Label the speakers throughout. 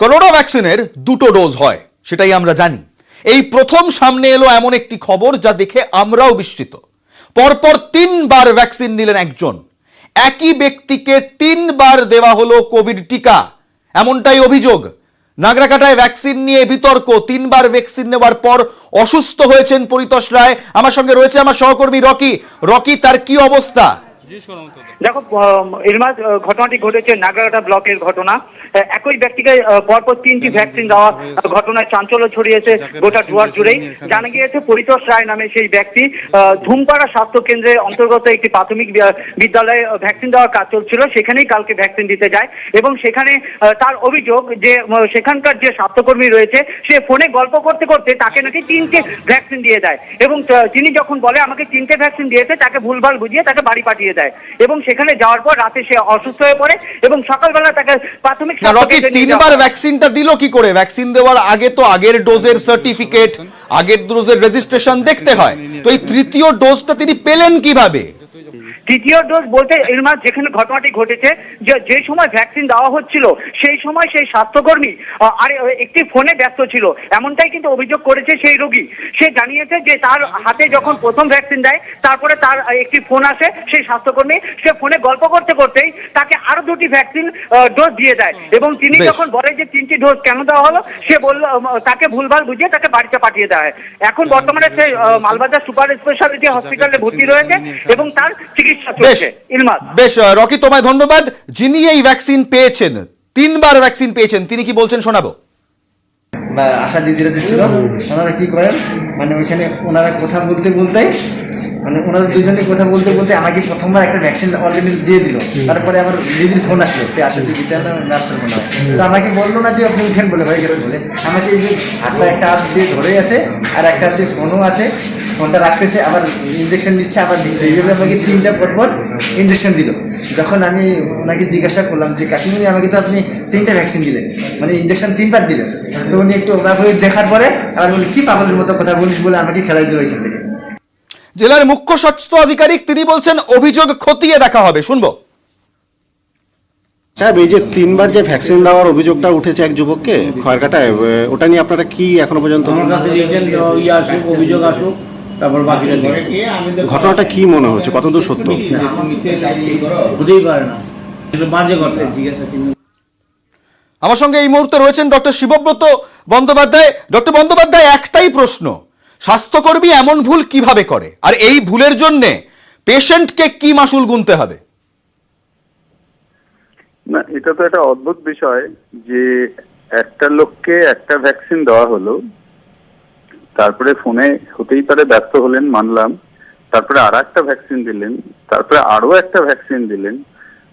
Speaker 1: Corona ভ্যাকসিনের দুটো dose হয়, সেটাই আমরা জানি। এই প্রথম সামনে এলো এমন একটি খবর যা দেখে আমরাও বিস্মিত। পরপর 3 বার ভ্যাকসিন নিলেন একজন, একই ব্যক্তিকে 3 বার দেওয়া হলো কোভিড টিকা, এমনটাই অভিযোগ। নাগরাকাটায় ভ্যাকসিন নিয়ে বিতর্ক। 3 বার ভ্যাকসিন নেওয়ার পর অসুস্থ হয়েছেন পরিতোষ রায়। আমার সঙ্গে রয়েছে আমার সহকর্মী রকি। রকি, তার কি অবস্থা?
Speaker 2: দেখো ইলমাস, ঘটনাটি ঘটেছে নাগরাকাটা ব্লকের ঘটনা। একই ব্যক্তিকে পরপর 3টি ভ্যাকসিন দেওয়া ঘটনায় চাঞ্চল্য ছড়িয়েছে গোটা ডুয়ার্স জুড়েই। জানা গিয়েছে পরিতোষ রায় নামে সেই ব্যক্তি ধুমপাড়া স্বাস্থ্য কেন্দ্রের অন্তর্গত একটি প্রাথমিক বিদ্যালয়ে ভ্যাকসিন দেওয়ার কাজ চলছিল, সেখানেই কালকে ভ্যাকসিন দিতে যায় এবং সেখানে তার অভিযোগ যে সেখানকার যে স্বাস্থ্যকর্মী রয়েছে সে ফোনে গল্প করতে করতে তাকে নাকি 3টে ভ্যাকসিন দিয়ে দেয় এবং তিনি যখন বলে আমাকে 3টে ভ্যাকসিন দিয়েছে, তাকে ভুলভাল বুঝিয়ে তাকে বাড়ি পাঠিয়ে দেয় এবং সেখানে যাওয়ার পর রাতে সে অসুস্থ হয়ে পড়ে এবং সকালবেলা তাকে প্রাথমিক
Speaker 1: রকি 3 বার ভ্যাকসিনটা দিল কি করে? ভ্যাকসিন দেওয়ার আগে তো আগের ডোজের সার্টিফিকেট, আগের ডোজের রেজিস্ট্রেশন দেখতে হয়, তো এই তৃতীয় ডোজটা তিনি পেলেন কিভাবে?
Speaker 2: তৃতীয় ডোজ বলতে ইলমাস, যেখানে ঘটনাটি ঘটেছে যে সময় ভ্যাকসিন দেওয়া হচ্ছিল সেই সময় সেই স্বাস্থ্যকর্মী আর একটি ফোনে ব্যস্ত ছিল, এমনটাই কিন্তু অভিযোগ করেছে সেই রোগী। সে জানিয়েছে যে তার হাতে যখন প্রথম ভ্যাকসিন দেয় তারপরে তার একটি ফোন আসে সেই স্বাস্থ্যকর্মী, সে ফোনে গল্প করতে করতেই তাকে আরো 2টি ভ্যাকসিন ডোজ দিয়ে দেয় এবং তিনি যখন বলে যে 3টি ডোজ কেন দেওয়া হলো, সে বলল তাকে ভুলভাল বুঝিয়ে তাকে বাড়িতে পাঠিয়ে দেওয়া হয়। এখন বর্তমানে সে মালবাজার সুপার স্পেশালিটি হসপিটালে ভর্তি রয়েছে এবং তার চিকিৎসা
Speaker 1: বেশ রকি, তোমায় ধন্যবাদ। যিনি এই ভ্যাকসিন পেয়েছেন, 3 বার ভ্যাকসিন পেয়েছেন, তিনি কি বলছেন শোনাবো।
Speaker 3: আশা দিদিরা যে ছিল ওনারা কি করেন, মানে ওইখানে ওনারা কথা বলতে বলতেই মানে ওনারা দুজনে কথা বলতে বলতে আমাকে প্রথমবার একটা ভ্যাকসিন অলরেডি দিয়ে দিল। তারপরে আমার দিদির ফোন আসলো, আশা দিদিতে নার্সের ফোন হয়, তো আমাকে বললো না যে আপনি উঠেন বলে হয়ে গেল বলে আমাকে এই যে হাতটা একটা হাত দিয়ে ধরে আছে আর একটা হাত দিয়ে ফোনও আছে, ফোনটা রাখতেছে আবার ইঞ্জেকশন দিচ্ছে আবার দিচ্ছে, এইভাবে আমাকে 3টা পরপর ইঞ্জেকশন দিল। যখন আমি ওনাকে জিজ্ঞাসা করলাম যে কাকিমণি আমাকে তো আপনি 3টা ভ্যাকসিন দিলেন, মানে ইঞ্জেকশন 3 বার দিলেন, তো উনি একটু অবাক হয়ে দেখার পরে আবার বলি কি পাগলের মতো কথা বলিস বলে আমাকে খেলাই দিল এখান থেকে।
Speaker 1: জেলার মুখ্য স্বাস্থ্য আধিকারিক তিনি বলছেন অভিযোগ খতিয়ে দেখা হবে, শুনবো।
Speaker 4: সাহেব, এই যে 3 বার যে ভ্যাকসিন দেওয়ার অভিযোগটা উঠেছে এক যুবককে খয়েরকাটায়, ওটা নিয়ে আপনারা কি এখনো পর্যন্ত
Speaker 5: অভিযোগ আসুক, তারপর বাকিটা
Speaker 4: ঘটনাটা কি মনে হচ্ছে, কতদূর সত্য?
Speaker 5: বুঝতেই পারে না, বাজে ঘটনা। ঠিক আছে,
Speaker 1: আমার সঙ্গে এই মুহূর্তে রয়েছেন ডক্টর শিবব্রত বন্দ্যোপাধ্যায়। ডক্টর বন্দ্যোপাধ্যায়, একটাই প্রশ্ন, স্বাস্থ্যকর্মী এমন ভুল কিভাবে করে, আর এই ভুলের জন্য পেশেন্টকে কি মাসুল গুনতে হবে?
Speaker 6: না, এটা তো একটা অদ্ভুত বিষয় যে একটা লোককে একটা ভ্যাকসিন দেওয়া হলো, তারপরে ফোনে হতেই পারে ব্যস্ত হলেন মানলাম, তারপরে আর একটা ভ্যাকসিন দিলেন, তারপরে আরো একটা ভ্যাকসিন দিলেন,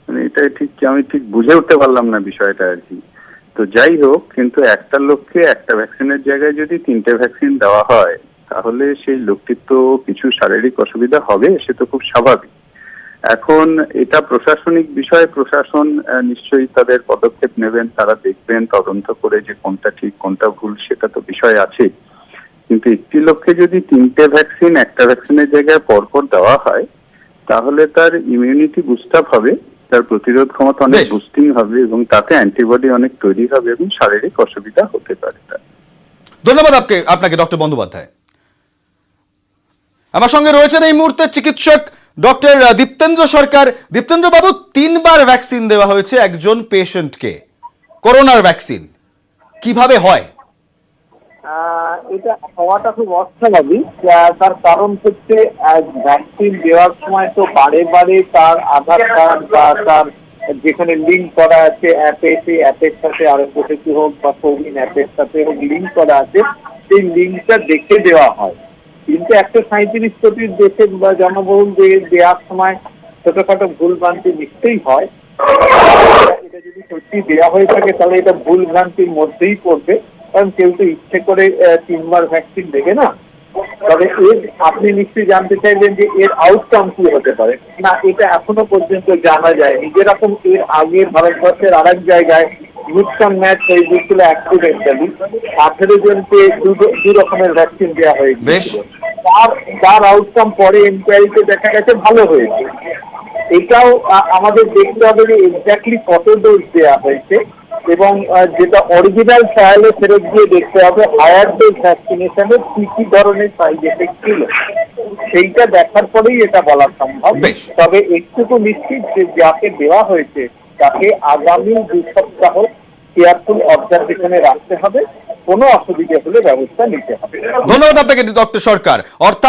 Speaker 6: মানে এটা ঠিক আমি ঠিক বুঝে উঠতে পারলাম না বিষয়টা আর কি। তো যাই হোক, কিন্তু একটা লোককে একটা ভ্যাকসিনের জায়গায় যদি 3টে ভ্যাকসিন দেওয়া হয় তাহলে সেই লোকটির তো কিছু শারীরিক অসুবিধা হবে, সে তো খুব স্বাভাবিক। এখন এটা প্রশাসনিক বিষয়, প্রশাসন নিশ্চয়ই তাদের পদক্ষেপ নেবেন, তারা দেখবেন তদন্ত করে যে কোনটা ঠিক কোনটা ভুল, সেটা তো বিষয় আছে। কিন্তু একটি লোককে যদি 3টে ভ্যাকসিন একটা ভ্যাকসিনের জায়গায় পরপর দেওয়া হয় তাহলে তার ইমিউনিটি বুস্ট আপ হবে, তার প্রতিরোধ ক্ষমতা অনেক বুস্টিং হবে এবং তাতে অ্যান্টিবডি অনেক তৈরি হবে এবং শারীরিক অসুবিধা হতে পারে।
Speaker 1: ধন্যবাদ আপনাকে ডক্টর বন্দ্যোপাধ্যায়। আমার সঙ্গে রয়েছেন এই মুহূর্তে চিকিৎসক ডক্টর দীপ্তেন্দ্র সরকার। দীপ্তেন্দ্র বাবু, 3 বার ভ্যাকসিন দেওয়া হয়েছে একজন পেশেন্টকে, করোনার ভ্যাকসিন, কিভাবে হয়?
Speaker 7: এটা হওয়াটা খুব অস্বাভাবিক। তার কারণ হচ্ছে ভ্যাকসিন দেওয়ার সময় তো বারে বারে তার আধার কার্ড বা তার যেখানে লিঙ্ক করা আছে অ্যাপে, সেই অ্যাপের সাথে আরোগ্য সেতু হোক বা কোভিন অ্যাপের সাথে হোক লিঙ্ক করা আছে, সেই লিঙ্কটা দেখে দেওয়া হয়। কিন্তু 137 কোটির দেশে বা জনবহুল দেওয়ার সময় ছোটখাটো ভুল ভ্রান্তি নিশ্চয়ই হয়। এটা যদি সত্যি দেওয়া হয়ে থাকে তাহলে এটা ভুল ভ্রান্তির মধ্যেই পড়বে, কারণ কেউ তো ইচ্ছে করে 3 বার ভ্যাকসিন দেবে না। তবে এর আপনি নিশ্চয়ই জানতে চাইবেন যে এর আউটকাম কি হতে পারে। না, এটা এখনো পর্যন্ত জানা যায়নি। যেরকম এর আগে ভারতবর্ষের আর এক জায়গায় নিউটন ম্যাচ হয়ে গিয়েছিল অ্যাক্সিডেন্টালি, 18 জনকে 2 রকমের ভ্যাকসিন দেওয়া হয়ে গিয়েছিল, তার আউটকাম পরে এনকোয়ারিতে দেখা গেছে ভালো হয়েছে। এটাও আমাদের দেখতে হবে যে এক্স্যাক্টলি কত ডোজ দেওয়া হয়েছে এবং যেটা অরিজিনাল ট্রায়ালে ফেরত গিয়ে দেখতে হবে হায়ার ডোজ ভ্যাকসিনেশনের কি কি ধরনের সাইড এফেক্ট ছিল, সেইটা দেখার পরেই এটা বলা সম্ভব।
Speaker 1: বেশ।
Speaker 7: তবে একটুকু নিশ্চিত যে যাকে দেওয়া হয়েছে তাকে আগামী 2 সপ্তাহ কেয়ারফুল অবজারভেশনে রাখতে হবে, কোনো অসুবিধা হলে ব্যবস্থা নিতে হবে।
Speaker 1: ধন্যবাদ আপনাকে ডক্টর সরকার। অর্থাৎ